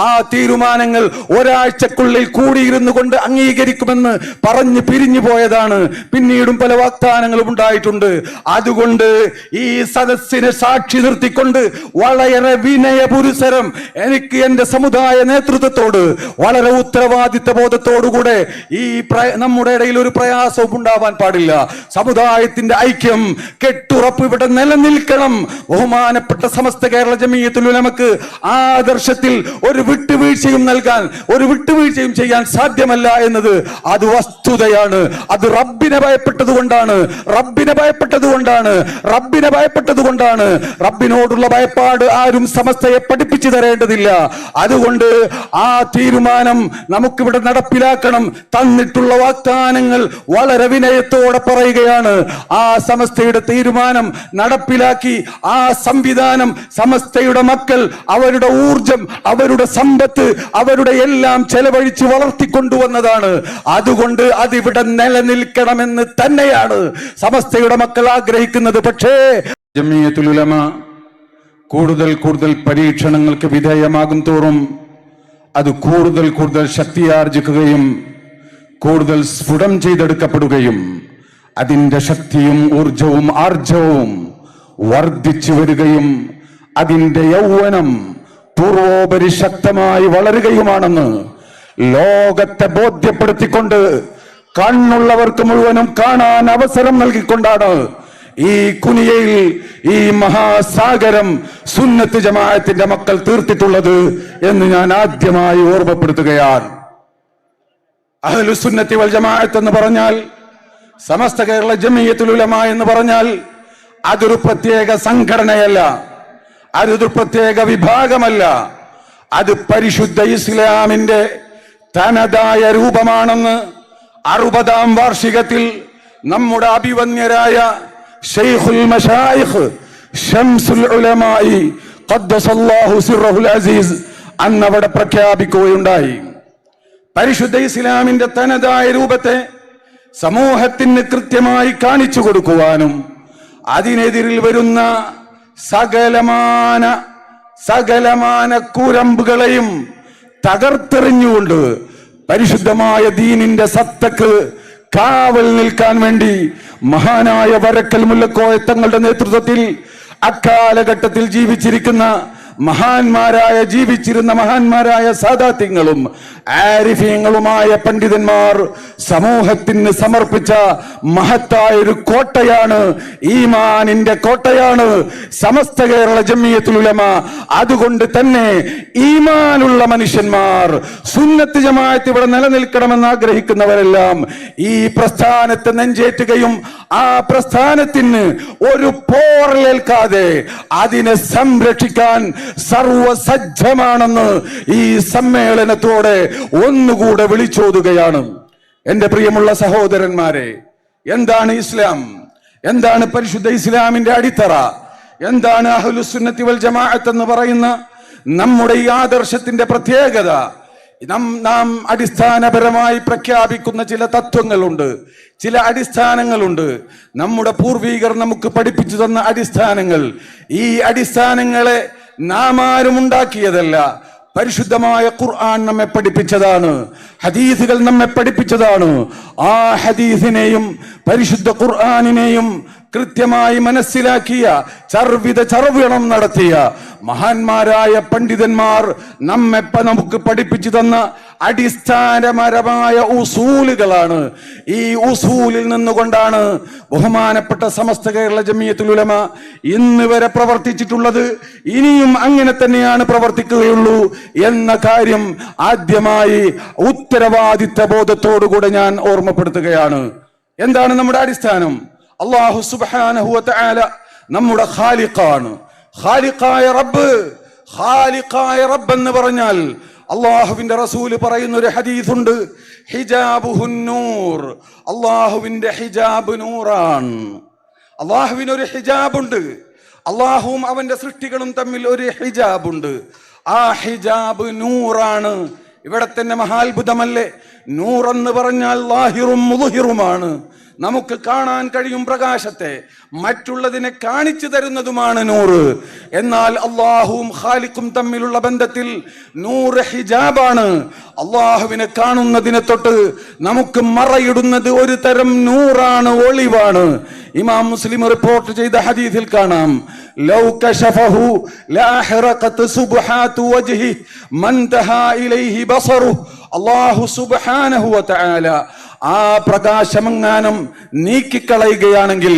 ആ തീരുമാനങ്ങൾ ഒരാഴ്ചക്കുള്ളിൽ കൂടിയിരുന്നു കൊണ്ട് അംഗീകരിക്കുമെന്ന് പറഞ്ഞ് പിരിഞ്ഞു പോയതാണ്. പിന്നീടും പല വാഗ്ദാനങ്ങളും ഉണ്ടായിട്ടുണ്ട്. അതുകൊണ്ട് ഈ സദസ്സിനെ സാക്ഷി നിർത്തിക്കൊണ്ട് വളരെ വിനയപുരുസരം എനിക്ക് എന്റെ സമുദായ നേതൃത്വത്തോട് വളരെ ഉത്തരവാദിത്ത ബോധത്തോടുകൂടെ ഈ നമ്മുടെ ഇടയിൽ ഒരു പ്രയാസവും ഉണ്ടാവാൻ പാടില്ല. സമുദായത്തിന്റെ ഐക്യം കെട്ടുറപ്പ് ഇവിടെ നിലനിൽക്കണം. ബഹുമാനപ്പെട്ട സമസ്ത കേരള ജമീയത്തുൽ ഉലമക്ക് ആദർശത്തിൽ ഒരു വിട്ടുവീഴ്ചയും ചെയ്യാൻ സാധ്യമല്ല എന്നത് അത് വസ്തുതയാണ്. അത് റബ്ബിനെ ഭയപ്പെട്ടതുകൊണ്ടാണ്. റബ്ബിനോടുള്ള ഭയപ്പാട് ആരും സമസ്തയെ പഠിപ്പിച്ചു തരേണ്ടതില്ല. അതുകൊണ്ട് ആ തീരുമാനം നമുക്കിവിടെ നടപ്പിലാക്കണം. തന്നിട്ടുള്ള വാഗ്ദാനങ്ങൾ വളരെ വിനയത്തോടെ പറയുകയാണ്. ആ സമസ്തയുടെ തീരുമാനം നടപ്പിലാക്കി ആ സംവിധാനം സമസ്തയുടെ മക്കൾ അവരുടെ ഊർജം, അവരുടെ സമ്പത്ത്, അവരുടെ എല്ലാം ചെലവഴിച്ച് വളർത്തിക്കൊണ്ടുവന്നതാണ്. അതുകൊണ്ട് അതിവിടെ നിലനിൽക്കണമെന്ന് തന്നെയാണ് സമസ്തയുടെ മക്കൾ ആഗ്രഹിക്കുന്നത്. പക്ഷേ ജമിയത്തുൽ ഉലമ കൂടുതൽ പരീക്ഷണങ്ങൾക്ക് വിധേയമാകും തോറും അത് കൂടുതൽ ശക്തിയാർജിക്കുകയും കൂടുതൽ സ്ഫുടം ചെയ്തെടുക്കപ്പെടുകയും അതിന്റെ ശക്തിയും ഊർജവും ആർജവും വർദ്ധിച്ചു വരികയും അതിന്റെ യൗവനം പൂർവോപരി ശക്തമായി വളരുകയുമാണെന്ന് ലോകത്തെ ബോധ്യപ്പെടുത്തിക്കൊണ്ട് കണ്ണുള്ളവർക്ക് മുഴുവനും കാണാൻ അവസരം നൽകിക്കൊണ്ടാണ് ഈ കുനിയയിൽ ഈ മഹാസാഗരം സുന്നത്ത് ജമാഅത്തിന്റെ മക്കൾ തീർത്തിട്ടുള്ളത് എന്ന് ഞാൻ ആദ്യമായി ഓർമ്മപ്പെടുത്തുകയാണ്. അഹ്ലുസ് സുന്നത്തി വൽ ജമാഅത്ത് എന്ന് പറഞ്ഞാൽ, സമസ്ത കേരള ജമിയത്തുൽ ഉലമ എന്ന് പറഞ്ഞാൽ അതൊരു പ്രത്യേക സംഘടനയല്ല, അതൊരു പ്രത്യേക വിഭാഗമല്ല. അത് പരിശുദ്ധ ഇസ്ലാമിന്റെ തനതായ രൂപമാണെന്ന് 60-ാം വാർഷികത്തിൽ നമ്മുടെ അഭിവന്യരായ ശൈഖുൽ മശായിഖ് ശംസുൽ ഉലമായി ഖദ്ദസല്ലാഹു സിർറഹുൽ അസീസ് അന്നവിടെ പ്രഖ്യാപിക്കുകയുണ്ടായി. പരിശുദ്ധ ഇസ്ലാമിന്റെ തനതായ രൂപത്തെ സമൂഹത്തിന് കൃത്യമായി കാണിച്ചു കൊടുക്കുവാനും അതിനെതിരിൽ വരുന്ന സകലമാന കൂരമ്പുകളെയും തകർത്തെറിഞ്ഞുകൊണ്ട് പരിശുദ്ധമായ ദീനിന്റെ സത്തക്ക് കാവൽ നിൽക്കാൻ വേണ്ടി മഹാനായ വരക്കൽ മുല്ലക്കോയ തങ്ങളുടെ നേതൃത്വത്തിൽ അക്കാലഘട്ടത്തിൽ ജീവിച്ചിരുന്ന മഹാന്മാരായ സാദാത്യങ്ങളും ആരിഫീങ്ങളുമായ പണ്ഡിതന്മാർ സമൂഹത്തിന് സമർപ്പിച്ച മഹത്തായ ഒരു കോട്ടയാണ്, ഈമാനിന്റെ കോട്ടയാണ് സമസ്ത കേരള ജമിയത്തുൽ ഉലമ. അതുകൊണ്ട് തന്നെ ഈമാനുള്ള മനുഷ്യന്മാർ, സുന്നത്ത് ജമാഅത്ത് ഇവിടെ നിലനിൽക്കണമെന്ന് ആഗ്രഹിക്കുന്നവരെല്ലാം ഈ പ്രസ്ഥാനത്തെ നെഞ്ചേറ്റുകയും ആ പ്രസ്ഥാനത്തിന് ഒരു പോറലേൽക്കാതെ അതിനെ സംരക്ഷിക്കാൻ സർവസജ്ജമാണെന്ന് ഈ സമ്മേളനത്തോടെ ഒന്നുകൂടെ വിളിച്ചോതുകയാണ്. എന്റെ പ്രിയമുള്ള സഹോദരന്മാരെ, എന്താണ് ഇസ്ലാം? എന്താണ് പരിശുദ്ധ ഇസ്ലാമിന്റെ അടിത്തറ? എന്താണ് അഹ്ലുസ് സുന്നത്തി വൽ ജമാഅത്ത് എന്ന് പറയുന്ന നമ്മുടെ ഈ ആദർശത്തിന്റെ പ്രത്യേകത? നാം അടിസ്ഥാനപരമായി പ്രഖ്യാപിക്കുന്ന ചില തത്വങ്ങളുണ്ട്, ചില അടിസ്ഥാനങ്ങളുണ്ട്. നമ്മുടെ പൂർവികർ നമുക്ക് പഠിപ്പിച്ചു തന്ന അടിസ്ഥാനങ്ങൾ. ഈ അടിസ്ഥാനങ്ങളെ നാം ആരും ഉണ്ടാക്കിയതല്ല. പരിശുദ്ധമായ ഖുർആൻ നമ്മെ പഠിപ്പിച്ചതാണ്, ഹദീസുകൾ നമ്മെ പഠിപ്പിച്ചതാണ്. ആ ഹദീസിനെയും പരിശുദ്ധ ഖുർആനിനെയും കൃത്യമായി മനസ്സിലാക്കിയ ചർവണം നടത്തിയ മഹാന്മാരായ പണ്ഡിതന്മാർ നമുക്ക് പഠിപ്പിച്ചു തന്ന അടിസ്ഥാനപരമായ ഉസൂലുകളാണ്. ഈ ഉസൂലിൽ നിന്നുകൊണ്ടാണ് ബഹുമാനപ്പെട്ട സമസ്ത കേരള ജമിയത്തുൽ ഉലമ ഇന്ന് വരെ പ്രവർത്തിച്ചിട്ടുള്ളത്. ഇനിയും അങ്ങനെ തന്നെയാണ് പ്രവർത്തിക്കുകയുള്ളൂ എന്ന കാര്യം ആദ്യമായി ഉത്തരവാദിത്ത ബോധത്തോടുകൂടെ ഞാൻ ഓർമ്മപ്പെടുത്തുകയാണ്. എന്താണ് നമ്മുടെ അടിസ്ഥാനം? അല്ലാഹു സുബ്ഹാനഹു വ തആല നമ്മുടെ ഖാലിഖാണ്. ഖാലിഖായ റബ്ബ് എന്ന് പറഞ്ഞാൽ അള്ളാഹുവിന്റെ റസൂല് പറയുന്ന ഒരു ഹദീസുണ്ട്, ഹിജാബുഹുൻ നൂർ. അള്ളാഹുവിന്റെ ഹിജാബ് നൂറാണ്. അള്ളാഹുവിനൊരു ഹിജാബുണ്ട്. അള്ളാഹുവും അവന്റെ സൃഷ്ടികളും തമ്മിൽ ഒരു ഹിജാബുണ്ട്. ആ ഹിജാബ് നൂറാണ്. ഇവിടെ തന്നെ മഹാത്ഭുതമല്ലേ? നൂറെന്ന് പറഞ്ഞാൽ ലാഹിറും മുദ്ഹിറുമാണ്. നമുക്ക് കാണാൻ കഴിയും പ്രകാശത്തെ, മറ്റുള്ളതിനെ കാണിച്ചു തരുന്നതുമാണ് നൂറ്. എന്നാൽ അള്ളാഹുവും ഖാലിഖും തമ്മിലുള്ള ബന്ധത്തിൽ നൂറ് ഹിജാബാണ്. അള്ളാഹുവിനെ കാണുന്നതിനെ തൊട്ട് നമുക്ക് മറയിടുന്നത് ഒരു തരം നൂറാണ്, ഒളിവാണ്. ഇമാം മുസ്ലിം റിപ്പോർട്ട് ചെയ്ത ഹദീസിൽ കാണാം, ലൗ കശഫഹു ലഅഹറഖത് സുബ്ഹാതു വജ്ഹി മൻതഹാ ഇലൈഹി ബസറു. അല്ലാഹു സുബ്ഹാനഹു വ തആല ആ പ്രകാശമങ്ങാനം നീക്കിക്കളയുകയാണെങ്കിൽ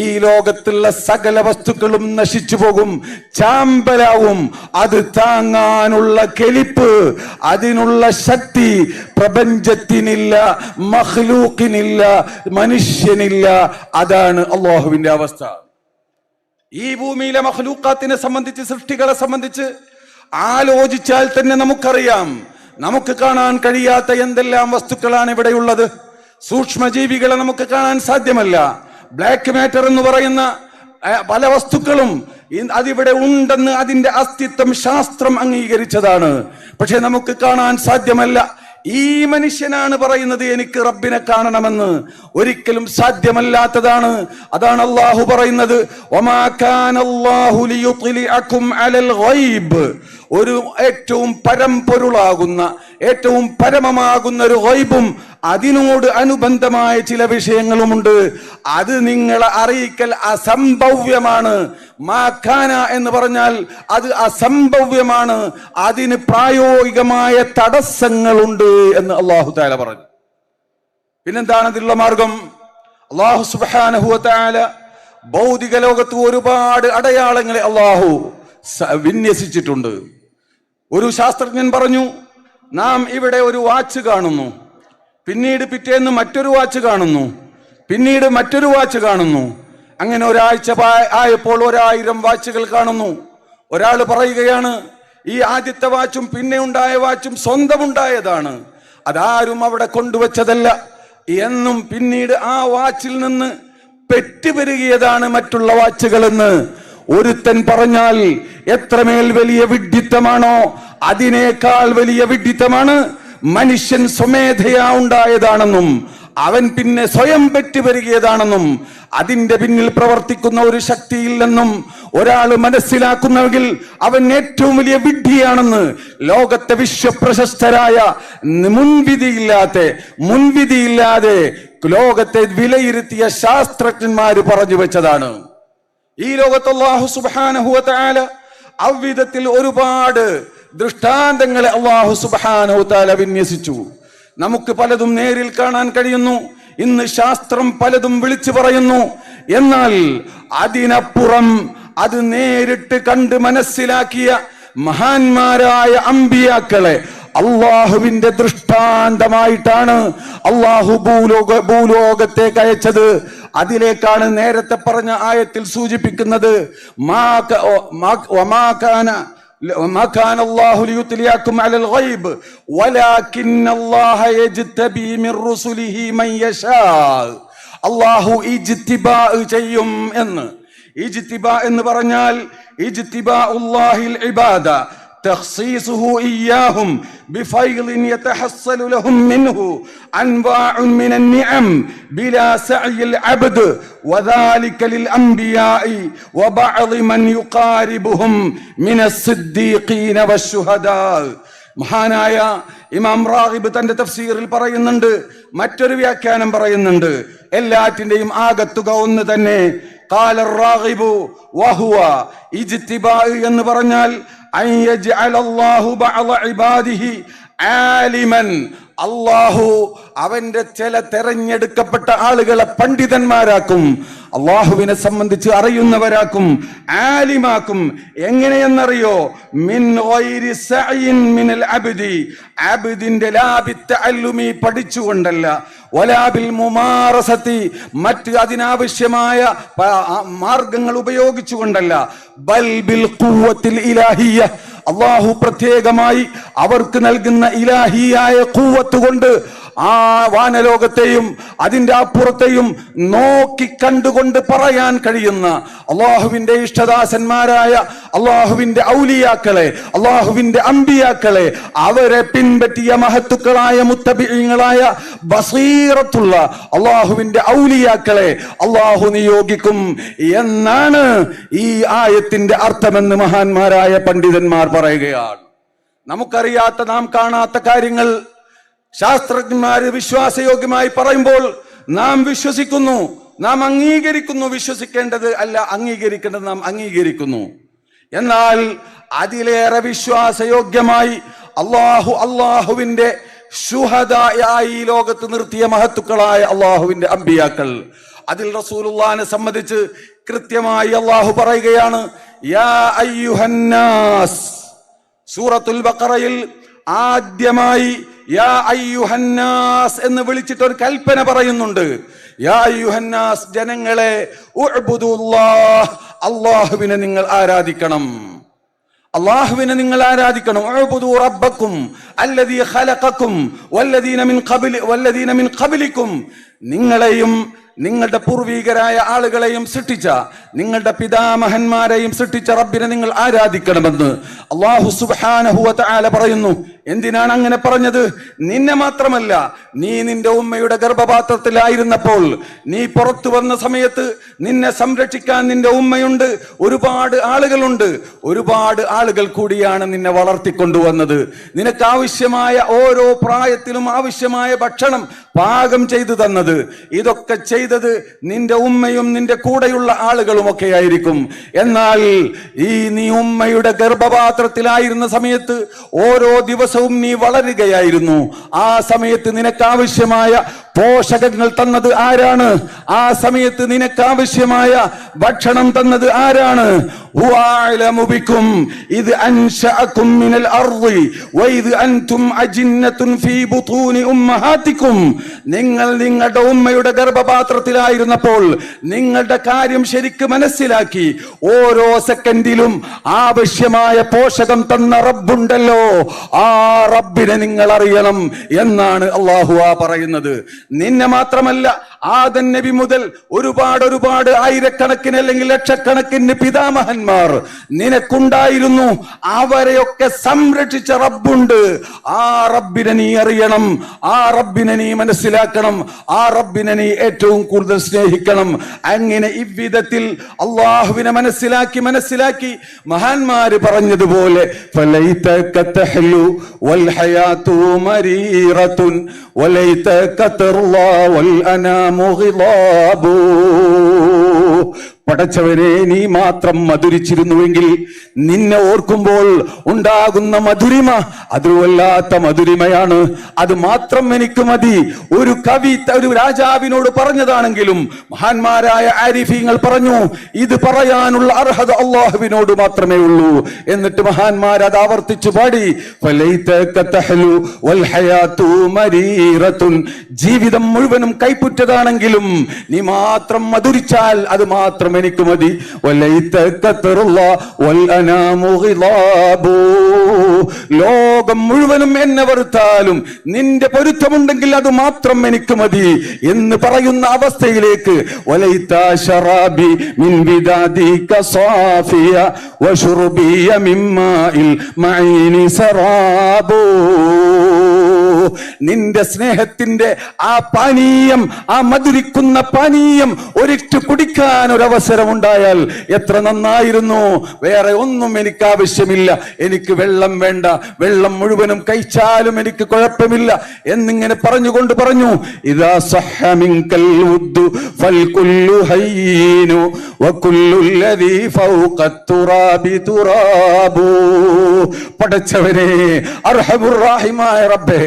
ഈ ലോകത്തുള്ള സകല വസ്തുക്കളും നശിച്ചു പോകും, ചാമ്പലാവും. അത് താങ്ങാനുള്ള കെലിപ്പ്, അതിനുള്ള ശക്തി പ്രപഞ്ചത്തിനില്ല, മഖ്ലൂഖിനില്ല, മനുഷ്യനില്ല. അതാണ് അല്ലാഹുവിന്റെ അവസ്ഥ. ഈ ഭൂമിയിലെ മഖ്ലൂഖാത്തിനെ സംബന്ധിച്ച്, സൃഷ്ടികളെ സംബന്ധിച്ച് ആലോചിച്ചാൽ തന്നെ നമുക്കറിയാം, നമുക്ക് കാണാൻ കഴിയാത്ത എന്തെല്ലാം വസ്തുക്കളാണ് ഇവിടെയുള്ളത്. സൂക്ഷ്മജീവികളെ നമുക്ക് കാണാൻ സാധ്യമല്ല. ബ്ലാക്ക് മാറ്റർ എന്ന് പറയുന്ന പല വസ്തുക്കളും അതിവിടെ ഉണ്ടെന്ന് അതിന്റെ അസ്തിത്വം ശാസ്ത്രം അംഗീകരിച്ചതാണ്. പക്ഷെ നമുക്ക് കാണാൻ സാധ്യമല്ല. ഈ മനുഷ്യനാണ് പറയുന്നത് എനിക്ക് റബ്ബിനെ കാണണമെന്ന്. ഒരിക്കലും സാധ്യമല്ലാത്തതാണ്. അതാണ് അല്ലാഹു പറയുന്നത്, വമാ കാനല്ലാഹു ലിയുത്ലിഅകും അലൽ ഗൈബ്. ഒരു ഏറ്റവും പരമ്പൊരുളാകുന്ന, ഏറ്റവും പരമമാകുന്ന ഒരു ഗൈബും അതിനോട് അനുബന്ധമായ ചില വിഷയങ്ങളുമുണ്ട്. അത് നിങ്ങളെ അറിയിക്കൽ അസംഭവ്യമാണ്. മാഖാന എന്ന് പറഞ്ഞാൽ അത് അസംഭവ്യമാണ്, അതിന് പ്രായോഗികമായ തടസ്സങ്ങളുണ്ട് എന്ന് അല്ലാഹു തആല പറഞ്ഞു. പിന്നെന്താണ് അതിലുള്ള മാർഗം? അല്ലാഹു സുബ്ഹാനഹു വ തആല ഭൗതിക ലോകത്ത് ഒരുപാട് അടയാളങ്ങളെ അല്ലാഹു വിന്യസിച്ചിട്ടുണ്ട്. ഒരു ശാസ്ത്രജ്ഞൻ പറഞ്ഞു, നാം ഇവിടെ ഒരു വാച്ച് കാണുന്നു, പിന്നീട് പിറ്റേന്ന് മറ്റൊരു വാച്ച് കാണുന്നു, പിന്നീട് മറ്റൊരു വാച്ച് കാണുന്നു. അങ്ങനെ ഒരാഴ്ച ആയപ്പോൾ 1000 വാച്ചുകൾ കാണുന്നു. ഒരാൾ പറയുകയാണ്, ഈ ആദ്യത്തെ വാച്ചും പിന്നെ ഉണ്ടായ വാച്ചും സ്വന്തമുണ്ടായതാണ്, അതാരും അവിടെ കൊണ്ടുവച്ചതല്ല എന്നും പിന്നീട് ആ വാച്ചിൽ നിന്ന് പെറ്റുപെരുകിയതാണ് മറ്റുള്ള വാച്ചുകളെന്ന് ഒരുത്തൻ പറഞ്ഞാൽ എത്രമേൽ വലിയ വിഡ്ഢിത്തമാണോ അതിനേക്കാൾ വലിയ വിഡ്ഢിത്തമാണ് മനുഷ്യൻ സ്വമേധയാ ഉണ്ടായതാണെന്നും അവൻ പിന്നെ സ്വയം പെറ്റുപെരുകിയതാണെന്നും അതിന്റെ പിന്നിൽ പ്രവർത്തിക്കുന്ന ഒരു ശക്തിയില്ലെന്നും ഒരാൾ മനസ്സിലാക്കുന്നെങ്കിൽ അവൻ ഏറ്റവും വലിയ വിഡ്ഢിയാണെന്ന് ലോകത്തെ വിശ്വപ്രശസ്തരായ മുൻവിധിയില്ലാതെ ലോകത്തെ വിലയിരുത്തിയ ശാസ്ത്രജ്ഞന്മാര് പറഞ്ഞു വെച്ചതാണ്. ഈ ലോകത്ത് അല്ലാഹു സുബ്ഹാനഹു വ തആല അവിധത്തിൽ ഒരുപാട് ദൃഷ്ടാന്തങ്ങളെ അല്ലാഹു സുബ്ഹാനഹു വ തആല വിന്യസിച്ചു. നമുക്ക് പലതും നേരിൽ കാണാൻ കഴിയുന്നു. ഇന്ന് ശാസ്ത്രം പലതും വിളിച്ചു പറയുന്നു. എന്നാൽ അതിനപ്പുറം അത് നേരിട്ട് കണ്ട് മനസ്സിലാക്കിയ മഹാന്മാരായ അമ്പിയാക്കളെ അള്ളാഹുവിന്റെ ദൃഷ്ടാന്തമായിട്ടാണ് അള്ളാഹു ഭൂലോകത്തേക്ക് അയച്ചത്. അതിലേക്കാണ് നേരത്തെ പറഞ്ഞ ആയത്തിൽ സൂചിപ്പിക്കുന്നത്, وما كان الله ليطلعكم على الغيب ولكن الله يجتبي من رسله من يشاء. അല്ലാഹു ഇജ്തിബാ ചെയ്യും എന്ന്. ഇജ്തിബാ എന്ന് പറഞ്ഞാൽ ഇജ്തിബാഉല്ലാഹിൽ ഇബാദ تخصيصه إياهم بفيض يتحصل لهم منه أنواع من النعم بلا سعي العبد وذلك للأنبياء وبعض من يقاربهم من الصديقين والشهداء. മഹാനായ ഇമാം റാഗിബ് തന്റെ തഫ്സീറിൽ പറയുന്നുണ്ട്, മറ്റൊരു വ്യാഖ്യാനം പറയുന്നുണ്ട്, എല്ലാറ്റിന്റെയും ആകത്തുക ഒന്ന് തന്നെ. ഖാല റാഗിബു വഹുവ ഇജ്തിബാ എന്ന് പറഞ്ഞാൽ അൻ യജ്അലല്ലാഹു ബഅദ ഇബാദിഹി ആലിമൻ. അല്ലാഹു അവന്റെ ചില തെരഞ്ഞെടുക്കപ്പെട്ട ആളുകളെ പണ്ഡിതന്മാരാക്കും, അള്ളാഹുവിനെ സംബന്ധിച്ച് അറിയുന്നവരാക്കും, ആലിമാക്കും. എങ്ങനെയെന്നറിയോ? മിൻ ഗൈരി സഅയിൻ മിനൽ അബ്ദി, അബ്ദിന്റെ ലാബിത്തഅല്ലുമി പഠിച്ചുകൊണ്ടല്ല, വലാബിൽ മുമാറസതി മറ്റ് അതിനാവശ്യമായ മാർഗങ്ങൾ ഉപയോഗിച്ചുകൊണ്ടല്ല, ബൽ ബിൽ ഖുവ്വത്തിൽ ഇലാഹിയ്യ, അള്ളാഹു പ്രത്യേകമായി അവർക്ക് നൽകുന്ന ഇലാഹിയായ ഖുവ്വത്ത് കൊണ്ട് ആ വാനലോകത്തെയും അതിന്റെ അപ്പുറത്തെയും നോക്കി കണ്ടുകൊണ്ട് പറയാൻ കഴിയുന്ന അള്ളാഹുവിന്റെ ഇഷ്ടദാസന്മാരായ അള്ളാഹുവിന്റെ ഔലിയാക്കളെ, അള്ളാഹുവിന്റെ അമ്പിയാക്കളെ, അവരെ പിൻപറ്റിയ മഹത്തുക്കളായ മുത്തബിഈങ്ങളായ ബസീറത്തുള്ള അള്ളാഹുവിന്റെ ഔലിയാക്കളെ അള്ളാഹു നിയോഗിക്കും എന്നാണ് ഈ ആയത്തിന്റെ അർത്ഥമെന്ന് മഹാന്മാരായ പണ്ഡിതന്മാർ പറയുകയാണ്. നമുക്കറിയാത്ത, നാം കാണാത്ത കാര്യങ്ങൾ ശാസ്ത്രജ്ഞന്മാര് വിശ്വാസയോഗ്യമായി പറയുമ്പോൾ നാം വിശ്വസിക്കുന്നു, നാം അംഗീകരിക്കുന്നു. വിശ്വസിക്കേണ്ടത് അല്ല, അംഗീകരിക്കേണ്ടത് നാം അംഗീകരിക്കുന്നു. എന്നാൽ അതിലേറെ വിശ്വാസയോഗ്യമായി അള്ളാഹുവിന്റെ ശുഹദായി ലോകത്ത് നിർത്തിയ മഹത്തുക്കളായ അള്ളാഹുവിന്റെ അമ്പിയാക്കൾ, അതിൽ റസൂലുള്ളാഹിനെ സംബന്ധിച്ച് കൃത്യമായി അള്ളാഹു പറയുകയാണ്, യാ അയ്യുഹന്നാസ്. സൂറത്തുൽ ബഖറയിൽ ആദ്യമായി യാ അയ്യുഹന്നാസ് എന്ന് വിളിച്ചിട്ട് ഒരു കൽപ്പന പറയുന്നുണ്ട്. യാ അയ്യുഹന്നാസ്, ജനങ്ങളെ, ഉഅ്ബുദുല്ലാഹ്, അല്ലാഹുവിനെ നിങ്ങൾ ആരാധിക്കണം. അല്ലാഹുവിനെ നിങ്ങൾ ആരാധിക്കണം. ഉഅ്ബുദു റബ്ബക്കും അല്ലദീ ഖലഖക്കും വല്ലദീന മിൻ ഖബ്ലിക്കും, നിങ്ങളെയും നിങ്ങളുടെ പൂർവികരായ ആളുകളെയും സൃഷ്ടിച്ച, നിങ്ങളുടെ പിതാമഹന്മാരെയും സൃഷ്ടിച്ച റബ്ബിനെ നിങ്ങൾ ആരാധിക്കണമെന്ന് അല്ലാഹു സുബ്ഹാനഹു വ തആല പറയുന്നു. എന്തിനാണ് അങ്ങനെ പറഞ്ഞത്? നിന്നെ മാത്രമല്ല, നീ നിന്റെ ഉമ്മയുടെ ഗർഭപാത്രത്തിലായിരുന്നപ്പോൾ, നീ പുറത്തു വന്ന സമയത്ത് നിന്നെ സംരക്ഷിക്കാൻ നിന്റെ ഉമ്മയുണ്ട്, ഒരുപാട് ആളുകളുണ്ട്, ഒരുപാട് ആളുകൾ കൂടിയാണ് നിന്നെ വളർത്തിക്കൊണ്ടുവന്നത്. നിനക്ക് ആവശ്യമായ ഓരോ പ്രായത്തിലും ആവശ്യമായ ഭക്ഷണം പാകം ചെയ്തു തന്നത്, ഇതൊക്കെ ചെയ്തത് നിന്റെ ഉമ്മയും നിന്റെ കൂടെയുള്ള ആളുകളും ഒക്കെ ആയിരിക്കും. എന്നാൽ നീ ഉമ്മയുടെ ഗർഭപാത്രത്തിലായിരുന്ന സമയത്ത് ഓരോ ദിവസവും നീ വളരുകയായിരുന്നു. ആ സമയത്ത് നിനക്ക് ആവശ്യമായ പോഷകങ്ങൾ തന്നത് ആരാണ്? ആ സമയത്ത് നിനക്ക് ആവശ്യമായ ഭക്ഷണം തന്നത് ആരാണ്? ഹുവഅലമു ബിക്കും ഇദ് അൻശഅകും മിനൽ അർളി വഇദ് അൻതും അജിന്നത്തുൻ ഫീ ബുതൂനി ഉമ്മഹാതികും. നിങ്ങൾ നിങ്ങളുടെ ഉമ്മയുടെ ഗർഭപാത്രത്തിലായിരുന്നപ്പോൾ നിങ്ങളുടെ കാര്യം ശരിക്ക് മനസ്സിലാക്കി ഓരോ സെക്കൻഡിലും ആവശ്യമായ പോഷകം തന്ന റബ്ബുണ്ടല്ലോ, ആ റബ്ബിനെ നിങ്ങൾ അറിയണം എന്നാണ് അല്ലാഹു പറയുന്നത്. നിന്നെ മാത്രമല്ല, ആദം നബി മുതൽ ഒരുപാട് ആയിരക്കണക്കിന് അല്ലെങ്കിൽ ലക്ഷക്കണക്കിന് പിതാമഹന്മാർ നിനക്കുണ്ടായിരുന്നു. അവരെയൊക്കെ സംരക്ഷിച്ച റബ്ബുണ്ട്. ആ റബ്ബിനെ നീ അറിയണം, ആ റബ്ബിനെ നീ മനസ്സിലാക്കണം, ആ റബ്ബിനെ നീ ഏറ്റവും കൂടുതൽ സ്നേഹിക്കണം. അങ്ങനെ ഇவ்விதത്തിൽ അള്ളാഹുവിനെ മനസ്സിലാക്കി മഹാന്മാര് പറഞ്ഞതുപോലെ ഫലൈതക തഹ്ലു വൽ ഹയാതു മരീറത്തുൻ വലൈതക തർലാ വൽ അനാമു ഗിലാബു. പടച്ചവനെ, നീ മാത്രം മധുരിച്ചിരുന്നുവെങ്കിൽ നിന്നെ ഓർക്കുമ്പോൾ ഉണ്ടാകുന്ന മധുരിമ അത് വല്ലാത്ത മധുരിമയാണ്. അത് മാത്രം എനിക്ക് മതി. ഒരു കവി ഒരു രാജാവിനോട് പറഞ്ഞതാണെങ്കിലും മഹാന്മാരായ ആരിഫീങ്ങൾ പറഞ്ഞു, ഇത് പറയാനുള്ള അർഹത അള്ളാഹുവിനോട് മാത്രമേ ഉള്ളൂ. എന്നിട്ട് മഹാന്മാർ അത് ആവർത്തിച്ചു പാടി, ജീവിതം മുഴുവനും കൈപ്പുറ്റതാണെങ്കിലും നീ മാത്രം മധുരിച്ചാൽ അത് മാത്രം എനിക്ക് മതി. ലോകം മുഴുവനും എന്നെ വെറുത്താലും നിന്റെ പൊരുത്തമുണ്ടെങ്കിൽ അത് മാത്രം എനിക്ക് മതി എന്ന് പറയുന്ന അവസ്ഥയിലേക്ക് നിന്റെ സ്നേഹത്തിന്റെ ആ പാനീയം, ആ മധുരിക്കുന്ന പാനീയം ഒരിറ്റു കുടിക്കാൻ ഒരവസരം ഉണ്ടായാൽ എത്ര നന്നായിരുന്നു. വേറെ ഒന്നും എനിക്ക് ആവശ്യമില്ല, എനിക്ക് വെള്ളം വേണ്ട, വെള്ളം മുഴുവനും കഴിച്ചാലും എനിക്ക് കുഴപ്പമില്ല എന്നിങ്ങനെ പറഞ്ഞുകൊണ്ട് പറഞ്ഞു, ഇദാ സഹ്ഹ മിൻകൽ വുദ്ദു ഫൽകുല്ലു ഹയ്യിനു വകുല്ലുല്ലദീ ഫൗഖത് തുറാബി തുറാബു. പടച്ചവനെ, അർഹമുർ റഹീമായ റബ്ബേ,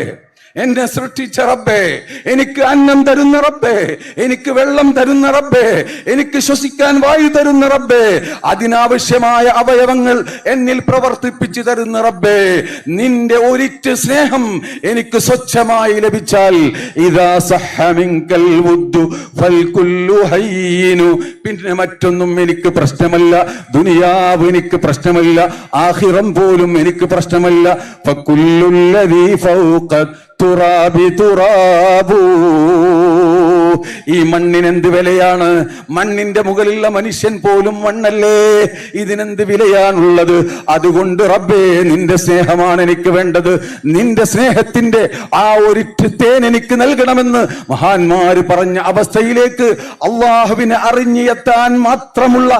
എന്നെ സൃഷ്ടിച്ച റബ്ബേ, എനിക്ക് അന്നം തരുന്ന റബ്ബേ, എനിക്ക് വെള്ളം തരുന്ന റബ്ബേ, എനിക്ക് ശ്വസിക്കാൻ വായു തരുന്ന റബ്ബേ, അതിനാവശ്യമായ അവയവങ്ങൾ എന്നിൽ പ്രവർത്തിപ്പിച്ചു തരുന്ന റബ്ബേ, നിന്റെ ഒരിറ്റ് സ്നേഹം എനിക്ക് സ്വച്ഛമായി ലഭിച്ചാൽ ഇദാ സഹ്ഹ മിൻകൽ വുദ്ദു ഫൽകുല്ലു ഹയ്യിനു, പിന്നെ മറ്റൊന്നും എനിക്ക് പ്രശ്നമല്ല. ദുനിയാവ് എനിക്ക് പ്രശ്നമല്ല, ആഖിറം പോലും എനിക്ക് പ്രശ്നമല്ല. ഫകുല്ലുല്ലദീ ഫൗഖത് തുറാബി തുറാബു. ഈ മണ്ണിനെന്ത് വിലയാണ്? മണ്ണിന്റെ മുകളിലുള്ള മനുഷ്യൻ പോലും മണ്ണല്ലേ, ഇതിനെന്ത് വിലയാണുള്ളത്? അതുകൊണ്ട് റബ്ബേ, നിന്റെ സ്നേഹമാണ് എനിക്ക് വേണ്ടത്. നിന്റെ സ്നേഹത്തിന്റെ ആ ഒരിറ്റ് തേൻ എനിക്ക് നൽകണമെന്ന് മഹാന്മാര് പറഞ്ഞ അവസ്ഥയിലേക്ക് അള്ളാഹുവിനെ അറിഞ്ഞെത്താൻ മാത്രമുള്ള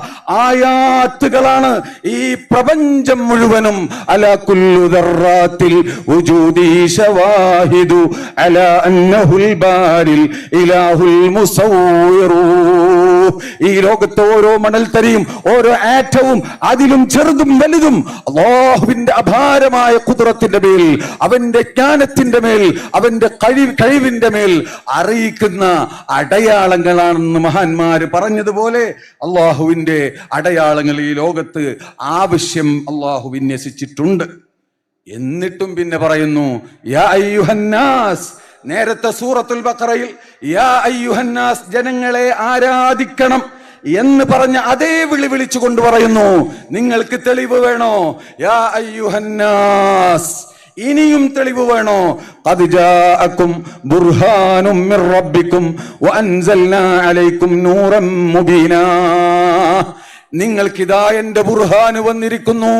ആയാത്തുകളാണ് ഈ പ്രപഞ്ചം മുഴുവനും. അലാ കുല്ലു ദർറാത്തിൽ വജൂദി ശവാഹിദു അലാ അന്നഹുൽ ബാരിൽ ഇലാഹുൽ മുസവ്വിറു. ഈ ലോകത്തെ ഓരോ മണൽത്തരിയും ഓരോ ആറ്റവും അതിലും ചെറുതും വലുതും അല്ലാഹുവിന്റെ അപാരമായ ഖുദ്റത്തിന്റെ മേൽ, അവന്റെ ജ്ഞാനത്തിന്റെ മേൽ, അവന്റെ കഴിവിന്റെ മേൽ അറിയിക്കുന്ന അടയാളങ്ങളാണെന്ന് മഹാന്മാര് പറഞ്ഞതുപോലെ അള്ളാഹുവിന്റെ അടയാളങ്ങൾ ഈ ലോകത്ത് ആവശ്യം അള്ളാഹു വിന്യസിച്ചിട്ടുണ്ട്. എന്നിട്ടും പിന്നെ പറയുന്നു യാ അയ്യുഹന്നാസ്. നേരത്തെ സൂറത്തുൽ ബഖറയിൽ യാ അയ്യുഹന്നാസ്, ജനങ്ങളെ ആരാധിക്കണം എന്ന് പറഞ്ഞ അതേ വിളിച്ചുകൊണ്ട് പറയുന്നു, നിങ്ങൾക്ക് തെളിവ് വേണോ? യാ അയ്യുഹന്നാസ്, ഇനിയും തെളിവ് വേണോ? ഖദ് ജാഅകും ബുർഹാനും മിർ റബ്ബിക്കും വഅൻസൽനാ അലൈക്കും നൂറൻ മുബീനാ. നിങ്ങൾക്കിതാ എന്റെ ബുർഹാന് വന്നിരിക്കുന്നു,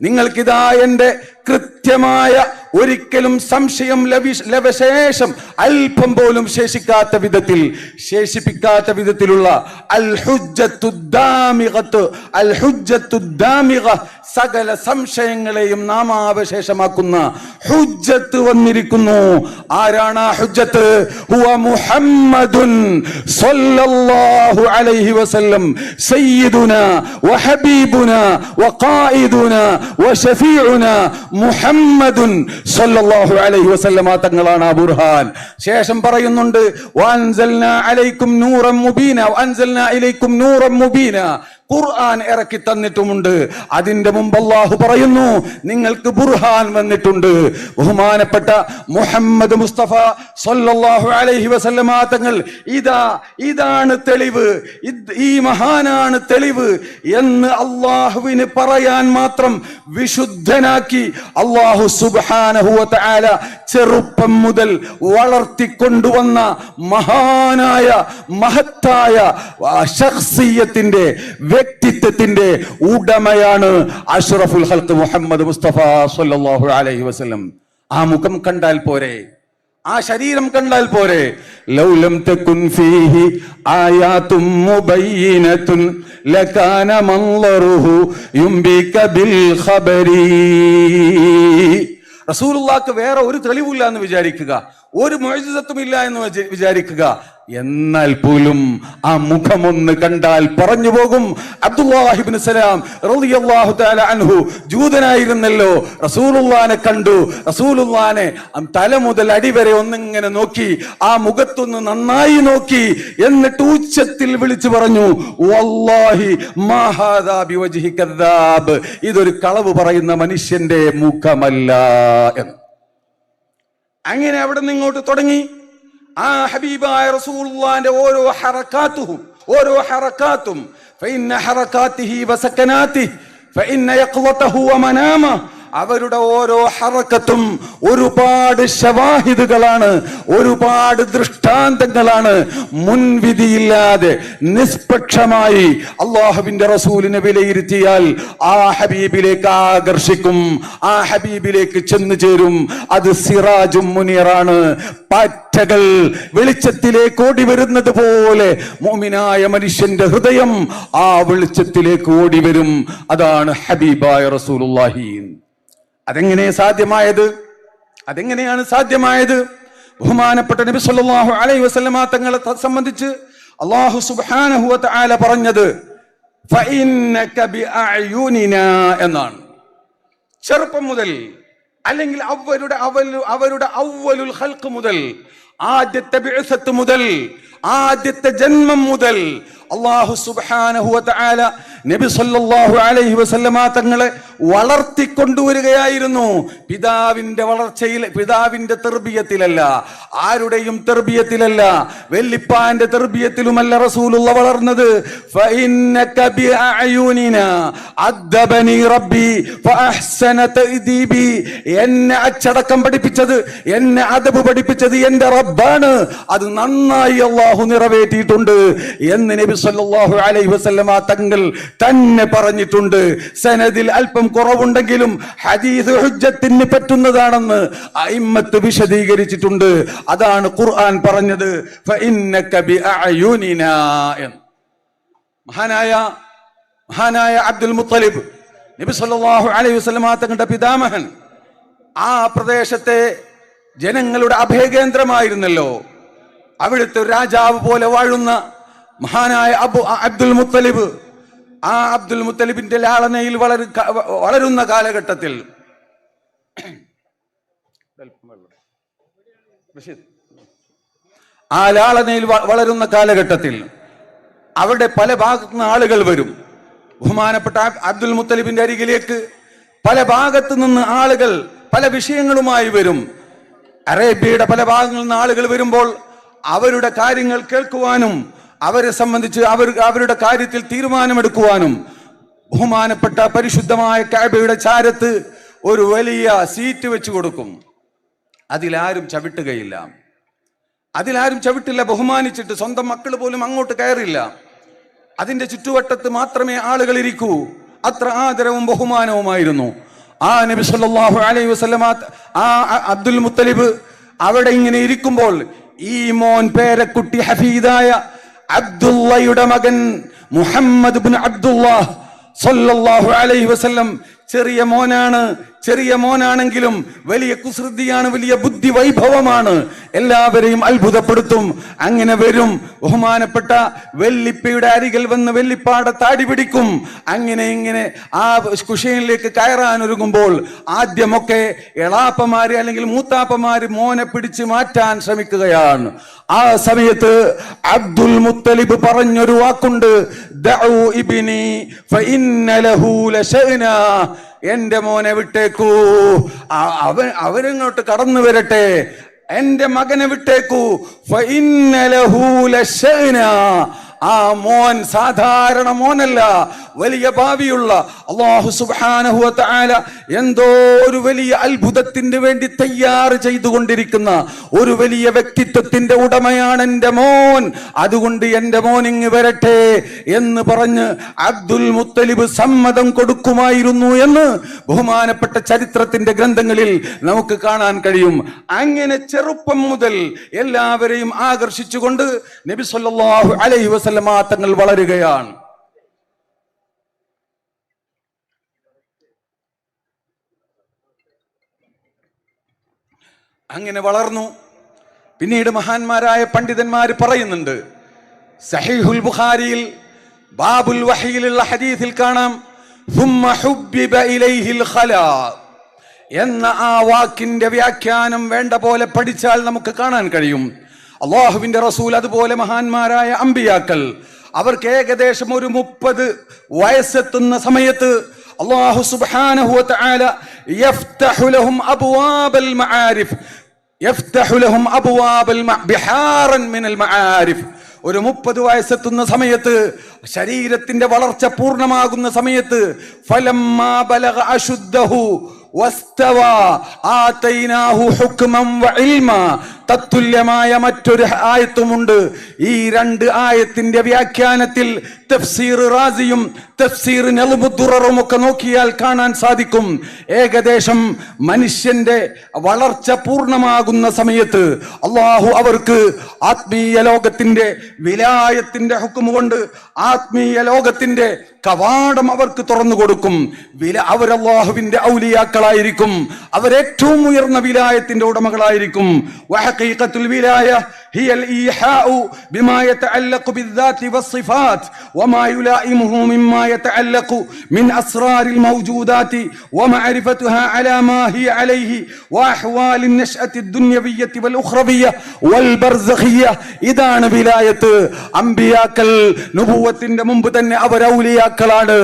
നിങ്ങൾക്കിതാ എന്റെ കൃത്യമായ, ഒരിക്കലും സംശയം ലവശേഷം അല്പം പോലും ശേഷിപ്പിക്കാത്ത വിധത്തിലുള്ള അൽ ഹുജ്ജത്തു ദാമിഗ, സകല സംശയങ്ങളെയും നാമാവശേഷമാക്കുന്ന ഹുജ്ജത്ത് വന്നിരിക്കുന്നു. ആരാണ് ആ ഹുജ്ജത്ത്? ഹുവ മുഹമ്മദുൻ സ്വല്ലല്ലാഹു അലൈഹി വസല്ലം സയ്യിദുനാ വഹബീബുനാ വഖായിദുനാ വശഫീഉനാ മുഹമ്മദുൻ സ്വല്ലല്ലാഹു അലൈഹി വസല്ലമ തങ്ങളാണ് ആ ബുർഹാൻ. ശേഷം പറയുന്നുണ്ട് വഅൻസൽനാ അലൈക്കും നൂറൻ മുബീന, വഅൻസൽനാ ഇലൈക്കും നൂറൻ മുബീന. ഖുർആൻ ഇറക്കി തന്നിട്ടുമുണ്ട്. അതിന്റെ മുമ്പ് അല്ലാഹു പറയുന്നു നിങ്ങൾക്ക് ബുർഹാൻ വന്നിട്ടുണ്ട്. ബഹുമാനപ്പെട്ട മുഹമ്മദ് മുസ്തഫ സ്വല്ലല്ലാഹു അലൈഹി വസല്ലമ തങ്ങൾ ഇതാണ് തെളിവ്, ഈ മഹാനാണ് തെളിവ് എന്ന് അള്ളാഹുവിന് പറയാൻ മാത്രം വിശുദ്ധനാക്കി അല്ലാഹു സുബ്ഹാനഹു വ തആല ചെറുപ്പം മുതൽ വളർത്തിക്കൊണ്ടുവന്ന മഹാനായ മഹത്തായ ശഖ്സിയത്തിന്റെ, വ്യക്തിത്വത്തിന്റെ ഉടമയാണ് അഷ്റഫുൽ ഖൽഖ് മുഹമ്മദ് മുസ്തഫ സ്വല്ലല്ലാഹു അലൈഹി വസല്ലം. ആ മുഖം കണ്ടാൽ പോരെ, ആ ശരീരം കണ്ടാൽ പോരെ. ലൗലം തകുൻ ഫീഹി ആയാതും മുബയ്യിനതുൻ ലകാന മൻളറുഹു യുംബിക ബിൽ ഖബരി. റസൂലുള്ളാഹിക്ക് വേറെ ഒരു തെളിവില്ല എന്ന് വിചാരിക്കുക, ഒരു മുഅ്ജിസത്തും ഇല്ല എന്ന് വിചാരിക്കുക. എന്നാൽ പോലും ആ മുഖമൊന്ന് കണ്ടാൽ പറഞ്ഞു പോകും. അബ്ദുല്ലാഹി ഇബ്നു സലാം റളിയല്ലാഹു തആല അൻഹു ജൂതനായിരുന്നല്ലോ, റസൂലുള്ളാഹിനെ കണ്ടു. റസൂലുള്ളാഹിനെ തല മുതൽ അടി വരെ ഒന്നിങ്ങനെ നോക്കി, ആ മുഖത്തൊന്ന് നന്നായി നോക്കി, എന്നിട്ട് ഉച്ചത്തിൽ വിളിച്ചു പറഞ്ഞു വല്ലാഹി മാ ഹാദാ ബിവജ്ഹി കദ്ദാബ്, ഇതൊരു കളവ് പറയുന്ന മനുഷ്യന്റെ മുഖമല്ല എന്ന്. അങ്ങനെ അവിടെ നിന്ന് ഇങ്ങോട്ട് തുടങ്ങി ആ ഹബീബായ റസൂലുള്ളാഹിന്റെ ഓരോ ഹറകാത്തും ഫഇന്ന ഹറകാതിഹി വസകനാതിഹി ഫഇന്ന യഖ്ളതഹു വമനാമ, അവരുടെ ഓരോ ഹറക്കത്തും ഒരുപാട് ശവാഹിദുകളാണ്, ഒരുപാട് ദൃഷ്ടാന്തങ്ങളാണ്. മുൻവിധിയില്ലാതെ നിഷ്പക്ഷമായി അള്ളാഹുവിന്റെ റസൂലിനെ വിലയിരുത്തിയാൽ ആ ഹബീബിലേക്ക് ആകർഷിക്കും, ആ ഹബീബിലേക്ക് ചെന്നു ചേരും. അത് സിറാജും മുനീറാണ്. പാറ്റകൾ വെളിച്ചത്തിലേക്ക് ഓടി വരുന്നത് പോലെ മുഅ്മിനായ മനുഷ്യന്റെ ഹൃദയം ആ വെളിച്ചത്തിലേക്ക് ഓടി വരും. അതാണ് ഹബീബായ റസൂലുള്ളാഹി. അതെങ്ങനെയാണ് സാധ്യമായത്? ബഹുമാനപ്പെട്ട നബി സല്ലല്ലാഹു അലൈഹി വസല്ലമ തങ്ങളെ സംബന്ധിച്ച് അല്ലാഹു സുബ്ഹാനഹു വ തആല പറഞ്ഞത് ഫഇന്നക ബിഅഅ്യുനിനാ എന്നാണ്. ചെറുപ്പം മുതൽ, അല്ലെങ്കിൽ അവരുടെ അവ്വലുൽ ഖൽഖ് മുതൽ, ആദ്യത്തെ ബിഅ്സത്ത് മുതൽ ആദ്യത്തെ ജന്മം മുതൽ അല്ലാഹു സുബ്ഹാനഹു വ തആല നബി സല്ലല്ലാഹു അലൈഹി വസല്ലമ തങ്ങളെ വളർത്തിക്കൊണ്ടുവരികയായിരുന്നു. പിതാവിന്റെ വളർച്ചയിൽ, പിതാവിന്റെ തെർബിയത്തിലല്ല, ആരുടെയും തെർബിയത്തിലല്ല, വെല്ലിപ്പാന്റെ തെർബിയത്തിലുമല്ല റസൂലുള്ള വളർന്നത്. ഫഇന്നക ബിഅയുനിനാ അദ്ദബനി റബ്ബി ഫഅഹ്സന തഅദീബി. എന്നെ അച്ചടക്കം പഠിപ്പിച്ചത്, എന്നെ അദബ് പഠിപ്പിച്ചത് എന്റെ റബ്ബാണ്. അത് നന്നായി അല്ലാഹു നിറവേറ്റിയിട്ടുണ്ട് എന്ന് നബി സല്ലല്ലാഹു അലൈഹി വസല്ലമ തങ്ങൾ തന്നെ പറഞ്ഞിട്ടുണ്ട്. സനദിൽ അല്പം കുറവുണ്ടെങ്കിലും ഹദീസ് ഹുജ്ജത്തിന് പറ്റുന്നതാണെന്ന് അയിമ്മത്ത് വിശദീകരിച്ചിട്ടുണ്ട്. അതാണ് ഖുർആൻ പറഞ്ഞത് ഫഇന്നക ബിഅയുനിനാ. മഹാനായ അബ്ദുൽ മുത്തലിബ്, നബി സല്ലല്ലാഹു അലൈഹി വസല്ലമ തങ്ങളുടെ പിതാമഹൻ, ആ പ്രദേശത്തെ ജനങ്ങളുടെ അഭയകേന്ദ്രമായിരുന്നല്ലോ. അവിടുത്തെ രാജാവ് പോലെ വാഴുന്ന മഹാനായ അബ്ദുൽ മുത്തലിബ്, ആ അബ്ദുൽ മുത്തലിബിന്റെ ലാളനയിൽ വളരുന്ന കാലഘട്ടത്തിൽ വളരുന്ന കാലഘട്ടത്തിൽ അവിടെ പല ഭാഗത്തു നിന്ന് ആളുകൾ വരും. ബഹുമാനപ്പെട്ട അബ്ദുൽ മുത്തലിബിന്റെ അരികിലേക്ക് പല ഭാഗത്തു നിന്ന് ആളുകൾ പല വിഷയങ്ങളുമായി വരും. അറേബ്യയുടെ പല ഭാഗങ്ങളിൽ നിന്ന് ആളുകൾ വരുമ്പോൾ അവരുടെ കാര്യങ്ങൾ കേൾക്കുവാനും അവരെ സംബന്ധിച്ച് അവരുടെ കാര്യത്തിൽ തീരുമാനമെടുക്കുവാനും ബഹുമാനപ്പെട്ട പരിശുദ്ധമായ കഅബയുടെ ചാരത്ത് ഒരു വലിയ സീറ്റ് വെച്ച് കൊടുക്കും. അതിലാരും ചവിട്ടുകയില്ല, ബഹുമാനിച്ചിട്ട് സ്വന്തം മക്കൾ പോലും അങ്ങോട്ട് കയറില്ല. അതിന്റെ ചുറ്റുവട്ടത്ത് മാത്രമേ ആളുകൾ ഇരിക്കൂ. അത്ര ആദരവും ബഹുമാനവുമായിരുന്നു. ആ നബി സല്ലല്ലാഹു അലൈഹി വസല്ലമ, ആ അബ്ദുൽ മുത്തലിബ് അവിടെ ഇങ്ങനെ ഇരിക്കുമ്പോൾ ഈ മോൻ പേരക്കുട്ടി ഹഫീദായ അബ്ദുള്ളയുടെ മകൻ മുഹമ്മദ് ഇബ്നു അബ്ദുല്ലാഹ് സല്ലല്ലാഹു അലൈഹി വസല്ലം ചെറിയ മോനാണെങ്കിലും വലിയ കുസൃതിയാണ്, വലിയ ബുദ്ധി വൈഭവമാണ്, എല്ലാവരെയും അത്ഭുതപ്പെടുത്തും. അങ്ങനെ വരും, ബഹുമാനപ്പെട്ട വെല്ലിപ്പയുടെ അരികിൽ വന്ന് വെല്ലിപ്പാടെ താടി പിടിക്കും. ഇങ്ങനെ ആ കുശയിലേക്ക് കയറാൻ ഒരുങ്ങുമ്പോൾ ആദ്യമൊക്കെ എളാപ്പമാര് അല്ലെങ്കിൽ മൂത്താപ്പമാര് മോനെ പിടിച്ച് മാറ്റാൻ ശ്രമിക്കുകയാണ്. ആ സമയത്ത് അബ്ദുൽ മുത്തലിബ് പറഞ്ഞൊരു വാക്കുണ്ട്, ദഉ ഇബ്നി ഫഇന്ന ലഹു ലശഅനാ. എന്റെ മോനെ വിട്ടേക്കൂ, അവരിങ്ങോട്ട് കടന്നു വരട്ടെ, എന്റെ മകനെ വിട്ടേക്കൂ. ഫഇന്ന ലഹു ലശഅനാ. ആ മോൻ സാധാരണ മോനല്ല, വലിയ ഭാവിയുള്ള അല്ലാഹു സുബ്ഹാനഹു വ തആല എന്തോ ഒരു വലിയ അത്ഭുതത്തിന് വേണ്ടി തയ്യാർ ചെയ്തുകൊണ്ടിരിക്കുന്ന ഒരു വലിയ വ്യക്തിത്വത്തിന്റെ ഉടമയാണ് എന്റെ മോൻ. അതുകൊണ്ട് എന്റെ മോൻ ഇങ്ങ് വരട്ടെ എന്ന് പറഞ്ഞ് അബ്ദുൽ മുത്തലിബ് സമ്മതം കൊടുക്കുമായിരുന്നു എന്ന് ബഹുമാനപ്പെട്ട ചരിത്രത്തിന്റെ ഗ്രന്ഥങ്ങളിൽ നമുക്ക് കാണാൻ കഴിയും. അങ്ങനെ ചെറുപ്പം മുതൽ എല്ലാവരെയും ആകർഷിച്ചുകൊണ്ട് നബി സല്ലല്ലാഹു അലൈഹി വസല്ലം തങ്ങൾ വളരുകയാണ്. അങ്ങനെ വളർന്നു. പിന്നീട് മഹാന്മാരായ പണ്ഡിതന്മാർ പറയുന്നുണ്ട്, സഹീഹുൽ ബുഖാരിയിൽ ബാബുൽ വഹയിലുള്ള ഹദീസിൽ കാണാം, ثم حبب إليه الخلاء എന്ന ആ വാക്കിന്റെ വ്യാഖ്യാനം വേണ്ട പോലെ പഠിച്ചാൽ നമുക്ക് കാണാൻ കഴിയും. അള്ളാഹുവിന്റെ റസൂൽ, അതുപോലെ മഹാന്മാരായ അമ്പിയാക്കൾ, അവർക്ക് ഏകദേശം ഒരു 30 വയസ്സെത്തുന്ന സമയത്ത് അല്ലാഹു സുബ്ഹാനഹു വ തആല യഫ്തഹു ലഹും അബ്വാബൽ മആരിഫ്, യഫ്തഹു ലഹും അബ്വാബൽ ബിഹാറൻ മിനൽ മആരിഫ്. ഒരു 30 വയസ്സെത്തുന്ന സമയത്ത്, ശരീരത്തിന്റെ വളർച്ച പൂർണ്ണമാകുന്ന സമയത്ത്, ഫലമ്മാ ബലഗ അശുദ്ധഹു വസ്തവാ ആതൈനാഹു ഹുക്മൻ വഇൽമ. തത്തുല്യമായ മറ്റൊരു ആയത്തുമുണ്ട്. ഈ 2 ആയത്തിന്റെ വ്യാഖ്യാനത്തിൽ തഫ്സീർ റാസിയും തഫ്സീർ നൽമുദ്ദുററും ഒക്കെ നോക്കിയാൽ കാണാൻ സാധിക്കും. ഏകദേശം മനുഷ്യന്റെ വളർച്ച പൂർണ്ണമാകുന്ന സമയത്ത് അള്ളാഹു അവർക്ക് ആത്മീയ ലോകത്തിന്റെ വിലായത്തിന്റെ ഹുക്മ കൊണ്ട് ആത്മീയ ലോകത്തിന്റെ കവാടം അവർക്ക് തുറന്നു കൊടുക്കും. അവർ അല്ലാഹുവിന്റെ ഔലിയാക്കളായിരിക്കും, അവരേറ്റവും ഉയർന്ന വിലായത്തിന്റെ ഉടമകളായിരിക്കും. വഹഖീഖത്തുൽ വിലായ هي الإيحاء بما يتعلق بالذات والصفات وما يلائمه مما يتعلق من أسرار الموجودات ومعرفتها على ما هي عليه وأحوال النشأة الدنيوية والأخروية والبرزخية. ഇതാണ് വിലായത്ത്. അമ്പിയാക്കൾ നുബുവത്തിന്റെ മുമ്പ് തന്നെ അവർ ഔലിയാക്കളാണ്.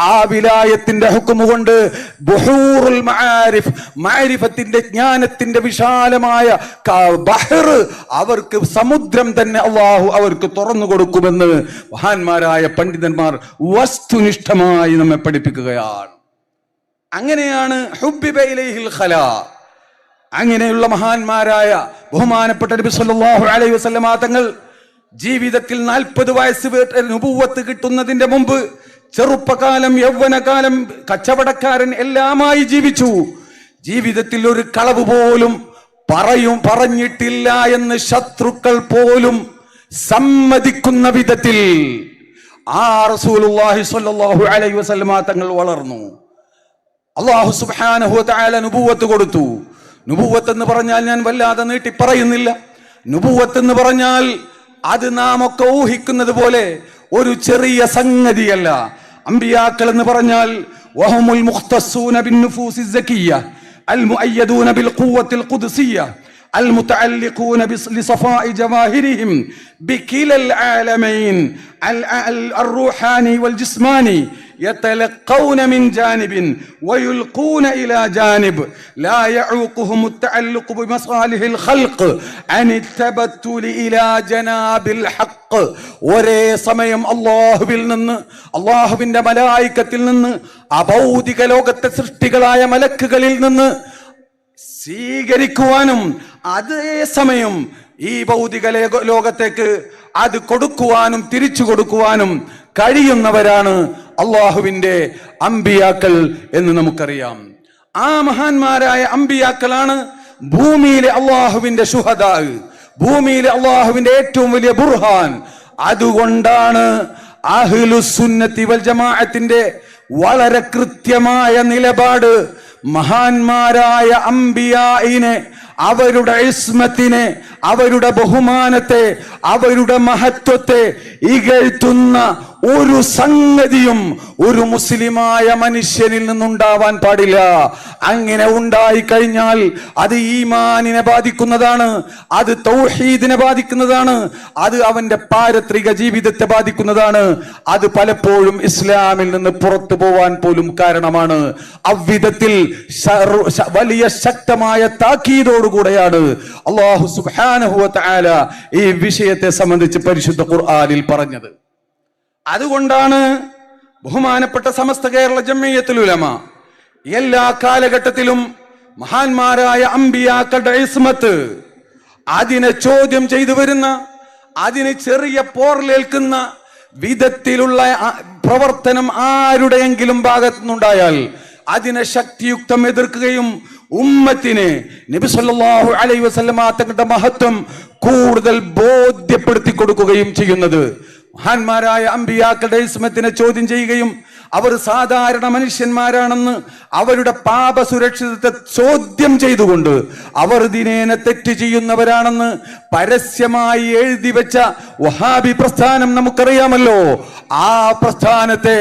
ആ വിലായത്തിന്റെ ഹുക്മ് കൊണ്ട് ബുഹൂറുൽ മആരിഫ്, മഅരിഫത്തിന്റെ ജ്ഞാനത്തിന്റെ വിശാലമായ ബഹർ, അവർക്ക് സമുദ്രം തന്നെ അല്ലാഹു അവർക്ക് തുറന്നു കൊടുക്കുമെന്ന് മഹാന്മാരായ പണ്ഡിതന്മാർ വസ്തുനിഷ്ഠമായി നമ്മെ പഠിപ്പിക്കുകയാണ്. അങ്ങനെയാണ് ഹുബ്ബിബ ഇലൈഹിൽ ഖലാ. അങ്ങനെയുള്ള മഹാന്മാരായ ബഹുമാനപ്പെട്ട നബി സല്ലല്ലാഹു അലൈഹി വസല്ലമ തങ്ങൾ ജീവിതത്തിൽ 40 വയസ്സ് നുബുവത്ത് കിട്ടുന്നതിന്റെ മുമ്പ് ചെറുപ്പകാലം, യൗവനകാലം കച്ചവടക്കാരൻ എല്ലാമായി ജീവിച്ചു. ജീവിതത്തിൽ ഒരു കളവ് പോലും പറഞ്ഞിട്ടില്ല എന്ന് ശത്രുക്കൾ പോലും സമ്മതിക്കുന്ന വിധത്തിൽ ആ റസൂലുള്ളാഹി സ്വല്ലല്ലാഹു അലൈഹി വസല്ലമ തങ്ങൾ വളർന്നു. അല്ലാഹു സുബ്ഹാനഹു വ തആല നുബുവത്ത് കൊടുത്തു. നുബുവത്ത് എന്ന് പറഞ്ഞാൽ ഞാൻ വല്ലാതെ നീട്ടി പറയുന്നില്ല. നുബുവത്ത് എന്ന് പറഞ്ഞാൽ അത് നാം ഒക്കെ ഊഹിക്കുന്നത് പോലെ ഒരു ചെറിയ സംഗതിയല്ല. അമ്പിയാക്കൾ എന്ന് പറഞ്ഞാൽ വഹുമുൽ മുഖ്തസ്സൂന ബിന്നുഫൂസി സക്കിയ്യ المؤيدون بالقوة القدسية المتعلقون بصفاء جواهرهم بكلا العالمين الروحاني والجسماني يتلقون من جانب ويلقون إلى جانب لا يعوقهم التعلق بمصالح الخلق عن التبتل إلى جناب الحق. ഒരേ സമയം അല്ലാഹുവിൽ നിന്ന്, അല്ലാഹുവിന്റെ മലായികത്തിൽ നിന്ന്, അഭൗതിക ലോകത്തെ സൃഷ്ടികളായ മലക്കുകളിൽ നിന്ന് സ്വീകരിക്കുവാനും അതേ സമയം ഈ ഭൗതിക ലോകത്തേക്ക് അത് കൊടുക്കുവാനും തിരിച്ചു കൊടുക്കുവാനും കഴിയുന്നവരാണ് അള്ളാഹുവിന്റെ അമ്പിയാക്കൾ എന്ന് നമുക്കറിയാം. ആ മഹാന്മാരായ അമ്പിയാക്കളാണ് ഭൂമിയിലെ അള്ളാഹുവിന്റെ ശുഹദാ, ഭൂമിയിലെ അള്ളാഹുവിന്റെ ഏറ്റവും വലിയ ബുർഹാൻ. അതുകൊണ്ടാണ് അഹ്ലുസുന്നത്തി വൽ ജമാഅത്തിന്റെ വളരെ കൃത്യമായ നിലപാട് മഹാന്മാരായ അമ്പിയായിനെ, അവരുടെ ഇസ്മത്തിനെ, അവരുടെ ബഹുമാനത്തെ, അവരുടെ മഹത്വത്തെ ഇകഴ്ത്തുന്ന ഒരു സംഗതിയും ഒരു മുസ്ലിമായ മനുഷ്യനിൽ നിന്നുണ്ടാവാൻ പാടില്ല. അങ്ങനെ ഉണ്ടായി കഴിഞ്ഞാൽ അത് ഈമാനിനെ ബാധിക്കുന്നതാണ്, അത് തൗഹീദിനെ ബാധിക്കുന്നതാണ്, അത് അവന്റെ പാരത്രിക ജീവിതത്തെ ബാധിക്കുന്നതാണ്. അത് പലപ്പോഴും ഇസ്ലാമിൽ നിന്ന് പുറത്തു പോവാൻ പോലും കാരണമാണ്. അவ்விധത്തിൽ വലിയ ശക്തമായ താക്കീതോടുകൂടെയാണ് അല്ലാഹു സുബ്ഹാനഹു വ തആല ഈ വിഷയത്തെ സംബന്ധിച്ച് പരിശുദ്ധ ഖുർആനിൽ പറഞ്ഞത്. അതുകൊണ്ടാണ് ബഹുമാനപ്പെട്ട സമസ്ത കേരള ജംഇയ്യത്തുൽ ഉലമ എല്ലാ കാലഘട്ടത്തിലും മഹാന്മാരായ അമ്പിയാക്കളുടെ ഇസ്മത്ത് അതിനെ ചോദ്യം ചെയ്തു വരുന്ന, അതിന് ചെറിയ പോർലേൽക്കുന്ന വിധത്തിലുള്ള പ്രവർത്തനം ആരുടെയെങ്കിലും ഭാഗത്തുനിന്നുണ്ടായാൽ അതിനെ ശക്തിയുക്തം എതിർക്കുകയും ഉമ്മത്തിനെ നബി സല്ലല്ലാഹു അലൈഹി വസല്ലമ തങ്ങളുടെ മഹത്വം കൂടുതൽ ബോധ്യപ്പെടുത്തി കൊടുക്കുകയും ചെയ്യുന്നത്. മഹാന്മാരായ അമ്പിയാക്കളുടെ ഇസ്മത്തിനെ ചോദ്യം ചെയ്യുകയും അവർ സാധാരണ മനുഷ്യന്മാരാണെന്ന് അവരുടെ പാപ സുരക്ഷിതത്തെ ചോദ്യം ചെയ്തുകൊണ്ട് അവർ ദിനേന തെറ്റ് ചെയ്യുന്നവരാണെന്ന് പരസ്യമായി എഴുതി വെച്ച വഹാബി പ്രസ്ഥാനം നമുക്കറിയാമല്ലോ. ആ പ്രസ്ഥാനത്തെ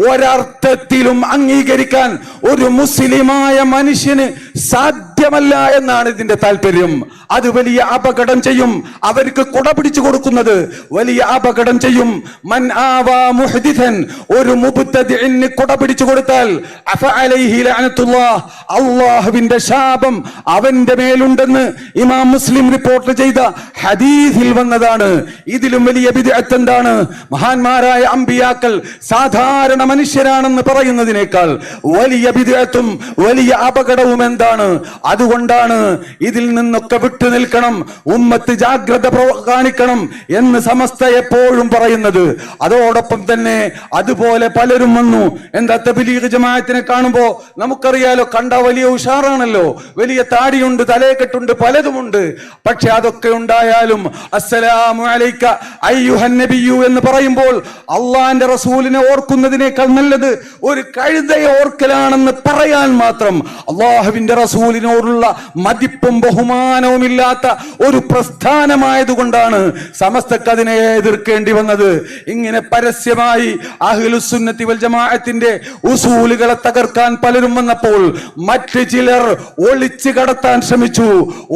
ഒരർത്ഥത്തിലും അംഗീകരിക്കാൻ ഒരു മുസ്ലിമായ മനുഷ്യന് സാധ്യമല്ല എന്നാണ് ഇതിന്റെ താല്പര്യം. അത് വലിയ അപകടം ചെയ്യും. അവർക്ക് കുട പിടിച്ചു കൊടുക്കുന്നത് വലിയ അപകടം ചെയ്യും. മൻ ആവാ മുഹ്ദിഥൻ, ഒരു മുബ്തദിഇന് കുട പിടിച്ചു കൊടുത്താൽ അഫഅലൈഹി ലഅനത്തുല്ലാഹ്, അല്ലാഹുവിന്റെ ശാപം അവന്റെ മേലുണ്ടെന്ന് ഇമാം മുസ്ലിം റിപ്പോർട്ട് ചെയ്ത ഹദീസിൽ വന്നതാണ്. ഇതിലും വലിയ ബിദ്അത്ത് എന്താണ്? മഹാന്മാരായ അമ്പിയാക്കൾ സാധാരണ മനുഷ്യരാണെന്ന് പറയുന്നതിനേക്കാൾ വലിയ ബിദ്അത്തും വലിയ അപകടവും എന്താണ്? അതുകൊണ്ടാണ് ഇതിൽ നിന്നൊക്കെ വിട്ടു നിൽക്കണം, ഉമ്മത്ത് ജാഗ്രത കാണിക്കണം എന്ന് സമസ്ത എപ്പോഴും പറയുന്നത്. അതോടൊപ്പം തന്നെ അതുപോലെ പലരും വന്നു. എന്താ, തബ്ലീഗ് ജമാഅത്തിനെ കാണുമ്പോ നമുക്കറിയാലോ, കണ്ട വലിയ ഉഷാറാണല്ലോ, വലിയ താടിയുണ്ട്, തലയെക്കെട്ടുണ്ട്, പലതുമുണ്ട്. പക്ഷെ അതൊക്കെ ഉണ്ടായാലും അസ്സലാമു അലൈക അയ്യുഹൻ നബിയു എന്ന് പറയുമ്പോൾ അള്ളാന്റെ റസൂലിനെ ഓർക്കുന്നതിനേക്കാൾ നല്ലത് ഒരു കഴുതയെ ഓർക്കലാണെന്ന് പറയാൻ മാത്രം അള്ളാഹുവിന്റെ റസൂലിനെ സമസ്തയോടുള്ള മതിപ്പും ബഹുമാനവും ഇല്ലാത്ത ഒരു പ്രസ്ഥാനമായതുകൊണ്ടാണ് സമസ്തക്ക് അതിനെ എതിർക്കേണ്ടി വന്നത്. ഇങ്ങനെ പരസ്യമായി അഹ്ലുസുന്നത്തി വൽ ജമാഅത്തിന്റെ ഉസൂലുകളെ തകർക്കാൻ പലരും വന്നപ്പോൾ മറ്റു ചിലർ ഒളിച്ചു കടത്താൻ ശ്രമിച്ചു.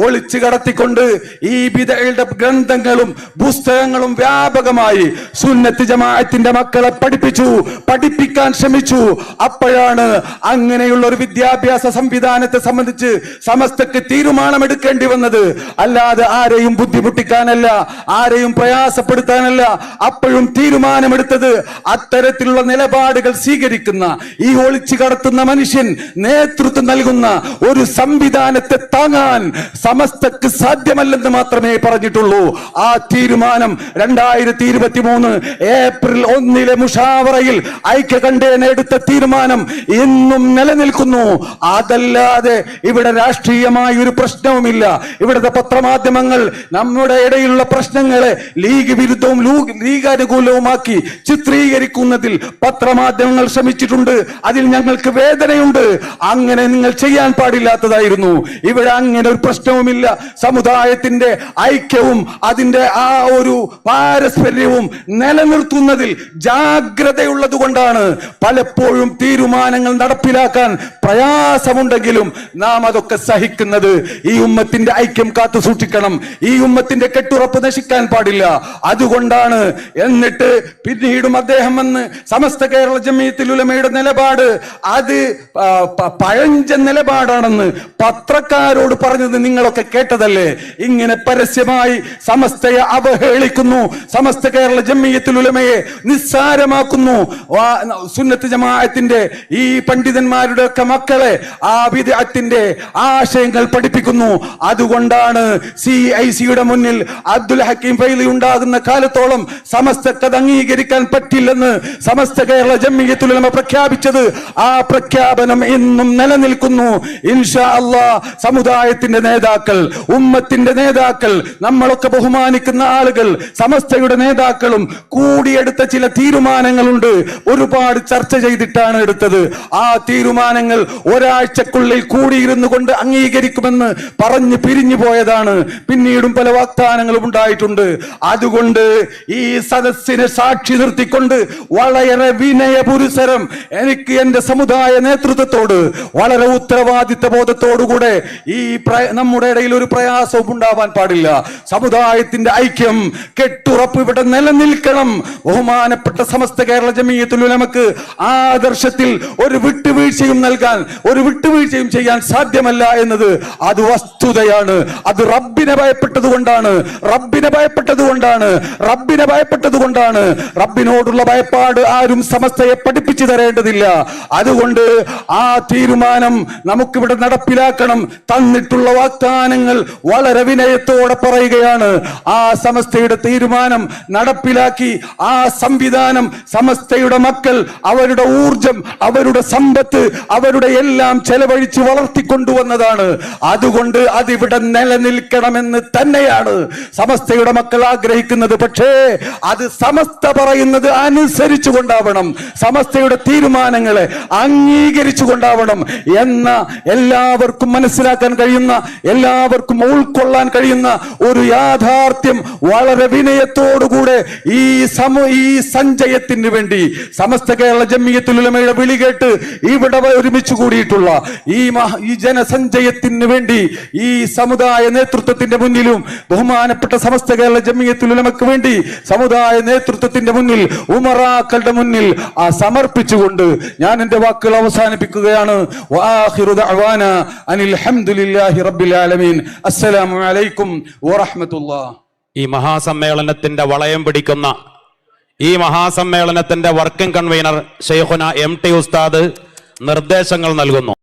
ഒളിച്ചു കടത്തിക്കൊണ്ട് ഈ ബിദ്അയുടെ ഗ്രന്ഥങ്ങളും പുസ്തകങ്ങളും വ്യാപകമായി സുന്നത്ത് ജമാഅത്തിന്റെ മക്കളെ പഠിപ്പിക്കാൻ ശ്രമിച്ചു. അപ്പോഴാണ് അങ്ങനെയുള്ള ഒരു വിദ്യാഭ്യാസ സംവിധാനത്തെ സംബന്ധിച്ച് സമസ്തക്ക് തീരുമാനമെടുക്കേണ്ടി വന്നത്. അല്ലാതെ ആരെയും ബുദ്ധിമുട്ടിക്കാനല്ല, ആരെയും പ്രയാസപ്പെടുത്താനല്ല. അപ്പോഴും തീരുമാനമെടുത്തത് അത്തരത്തിലുള്ള നിലപാടുകൾ സ്വീകരിക്കുന്ന ഈ ഒളിച്ചു കടത്തുന്ന മനുഷ്യൻ നേതൃത്വം നൽകുന്ന ഒരു സംവിധാനത്തെ താങ്ങാൻ സമസ്തക്ക് സാധ്യമല്ലെന്ന് മാത്രമേ പറഞ്ഞിട്ടുള്ളൂ. ആ തീരുമാനം 2023 ഏപ്രിൽ 1 മുഷാവറയിൽ ഐക്യകണ്ഠേന എടുത്ത തീരുമാനം ഇന്നും നിലനിൽക്കുന്നു. അതല്ലാതെ ഇവിടെ രാഷ്ട്രീയമായ ഒരു പ്രശ്നവുമില്ല. ഇവിടുത്തെ പത്രമാധ്യമങ്ങൾ നമ്മുടെ ഇടയിലുള്ള പ്രശ്നങ്ങളെ ലീഗ് വിരുദ്ധവും ലീഗ് അനുകൂലവുമാക്കി ചിത്രീകരിക്കുന്നതിൽ പത്രമാധ്യമങ്ങൾ ശ്രമിച്ചിട്ടുണ്ട്. അതിൽ ഞങ്ങൾക്ക് വേദനയുണ്ട്. അങ്ങനെ നിങ്ങൾ ചെയ്യാൻ പാടില്ലാത്തതായിരുന്നു. ഇവിടെ അങ്ങനെ ഒരു പ്രശ്നവുമില്ല. സമുദായത്തിന്റെ ഐക്യവും അതിന്റെ ആ ഒരു പാരസ്പര്യവും നിലനിർത്തുന്നതിൽ ജാഗ്രതയുള്ളത് കൊണ്ടാണ് പലപ്പോഴും തീരുമാനങ്ങൾ നടപ്പിലാക്കാൻ പ്രയാസമുണ്ടെങ്കിലും നാം അതൊക്കെ സഹിക്കുന്നത്. ഈ ഉമ്മത്തിന്റെ ഐക്യം കാത്തു സൂക്ഷിക്കണം. ഈ ഉമ്മത്തിന്റെ കെട്ടുറപ്പ് നശിക്കാൻ പാടില്ല. അതുകൊണ്ടാണ്. എന്നിട്ട് പിന്നീടും അദ്ദേഹം വന്ന് സമസ്ത കേരള ജമിയത്തുൽ ഉലമയുടെ നിലപാട് അത് പഴഞ്ചൻ നിലപാടാണെന്ന് പത്രക്കാരോട് പറഞ്ഞത് നിങ്ങളൊക്കെ കേട്ടതല്ലേ? ഇങ്ങനെ പരസ്യമായി സമസ്തയെ അവഹേളിക്കുന്നു, സമസ്ത കേരള ജമിയത്തുൽ ഉലമയെ നിസ്സാരമാക്കുന്നു, സുന്നത്ത് ജമാഅത്തിന്റെ ഈ പണ്ഡിതന്മാരുടെ ഒക്കെ മക്കളെ ആ ബിദ്അത്തിന്റെ ആശയങ്ങൾ പഠിപ്പിക്കുന്നു. അതുകൊണ്ടാണ് CIC-യുടെ മുന്നിൽ അബ്ദുൽ ഹക്കീം ഫൈലി ഉണ്ടാകുന്ന കാലത്തോളം സമസ്തക്ക് അംഗീകരിക്കാൻ പറ്റില്ലെന്ന് സമസ്ത കേരള ജമിയത്തുൽ ഉലമ പ്രഖ്യാപിച്ചത്. ആ പ്രഖ്യാപനം ഇന്നും നിലനിൽക്കുന്നു. ഇൻഷാ അല്ലാഹ് സമുദായത്തിന്റെ നേതാക്കൾ, ഉമ്മത്തിന്റെ നേതാക്കൾ, നമ്മളൊക്കെ ബഹുമാനിക്കുന്ന ആളുകൾ, സമസ്തയുടെ നേതാക്കളും കൂടിയെടുത്ത ചില തീരുമാനങ്ങളുണ്ട്. ഒരുപാട് ചർച്ച ചെയ്തിട്ടാണ് എടുത്തത്. ആ തീരുമാനങ്ങൾ ഒരാഴ്ചക്കുള്ളിൽ കൂടിയിരുന്നു കൊണ്ട് അംഗീകരിക്കുമെന്ന് പറഞ്ഞ് പിരിഞ്ഞു പോയതാണ്. പിന്നീടും പല വാഗ്ദാനങ്ങളും ഉണ്ടായിട്ടുണ്ട്. അതുകൊണ്ട് ഈ സദസ്സിനെ സാക്ഷി നിർത്തിക്കൊണ്ട് വളരെ വിനയപുരസരം എനിക്ക് എന്റെ സമുദായ നേതൃത്വത്തോട് വളരെ ഉത്തരവാദിത്ത ബോധത്തോടുകൂടെ ഈ നമ്മുടെ ഇടയിൽ ഒരു പ്രയാസവും ഉണ്ടാവാൻ പാടില്ല. സമുദായത്തിന്റെ ഐക്യം കെട്ടുറപ്പ് ഇവിടെ നിലനിൽക്കണം. ബഹുമാനപ്പെട്ട സമസ്ത കേരള ജമിയത്തുൽ ഉലമക്ക് ആദർശത്തിൽ ഒരു വിട്ടുവീഴ്ചയും ചെയ്യാൻ സാധ്യമല്ല എന്നത് അത് വസ്തുതയാണ്. അത് റബ്ബിനെ ഭയപ്പെട്ടതുകൊണ്ടാണ്. റബ്ബിനോടുള്ള ഭയപ്പാട് ആരും സമസ്തയെ പഠിപ്പിച്ചു തരേണ്ടതില്ല. അതുകൊണ്ട് ആ തീരുമാനം നമുക്കിവിടെ നടപ്പിലാക്കണം. തന്നിട്ടുള്ള വാഗ്ദാനങ്ങൾ വളരെ വിനയത്തോടെ പറയുകയാണ്. ആ സമസ്തയുടെ തീരുമാനം നടപ്പിലാക്കി ആ സംവിധാനം സമസ്തയുടെ മക്കൾ അവരുടെ ഊർജം, അവരുടെ സമ്പത്ത്, അവരുടെ എല്ലാം ചെലവഴിച്ച് വളർത്തിക്കൊണ്ടുവന്നതാണ്. അതുകൊണ്ട് അതിവിടെ നിലനിൽക്കണമെന്ന് തന്നെയാണ് സമസ്തയുടെ മക്കൾ ആഗ്രഹിക്കുന്നത്. പക്ഷേ അത് സമസ്ത പറയുന്നത് അനുസരിച്ചു കൊണ്ടാവണം, സമസ്തയുടെ തീരുമാനങ്ങളെ അംഗീകരിച്ചു കൊണ്ടാവണം എന്ന എല്ലാവർക്കും മനസ്സിലാക്കാൻ കഴിയുന്ന, എല്ലാവർക്കും ഉൾക്കൊള്ളാൻ കഴിയുന്ന ഒരു യാഥാർത്ഥ്യം വളരെ വിനയത്തോടുകൂടെ ഈ സഞ്ചയത്തിന് വേണ്ടി സമസ്ത കേരള ജമിയത്തുൽ ഉലമയുടെ വിളി കേട്ട് ഇവിടെ ഒരുമിച്ച് കൂടിയിട്ടുള്ള ഈ ജനസഞ്ചയത്തിന് വേണ്ടി ഈ സമുദായ നേതൃത്വത്തിന്റെ മുന്നിലും ബഹുമാനപ്പെട്ട സമസ്ത കേരള ജമിയത്തുൽ ഉലമക്ക് വേണ്ടി സമുദായ നേതൃത്വത്തിന്റെ മുന്നിൽ, ഉമറാക്കളുടെ മുന്നിൽ സമർപ്പിച്ചുകൊണ്ട് ഞാൻ എന്റെ വാക്കുകൾ അവസാനിപ്പിക്കുകയാണ്. വആഖിറു ദഅവാനാ അനിൽ ഹംദുലില്ലാഹി റബ്ബിൽ ആലമീൻ. അസ്സലാമു അലൈക്കും വറഹ്മത്തുള്ളാഹി. ഈ മഹാസമ്മേളനത്തിന്റെ വളയം പിടിക്കുന്ന, ഈ മഹാസമ്മേളനത്തിന്റെ വർക്കിംഗ് കൺവീനർ ശൈഖുന MT ഉസ്താദ് നിർദ്ദേശങ്ങൾ നൽകുന്നു.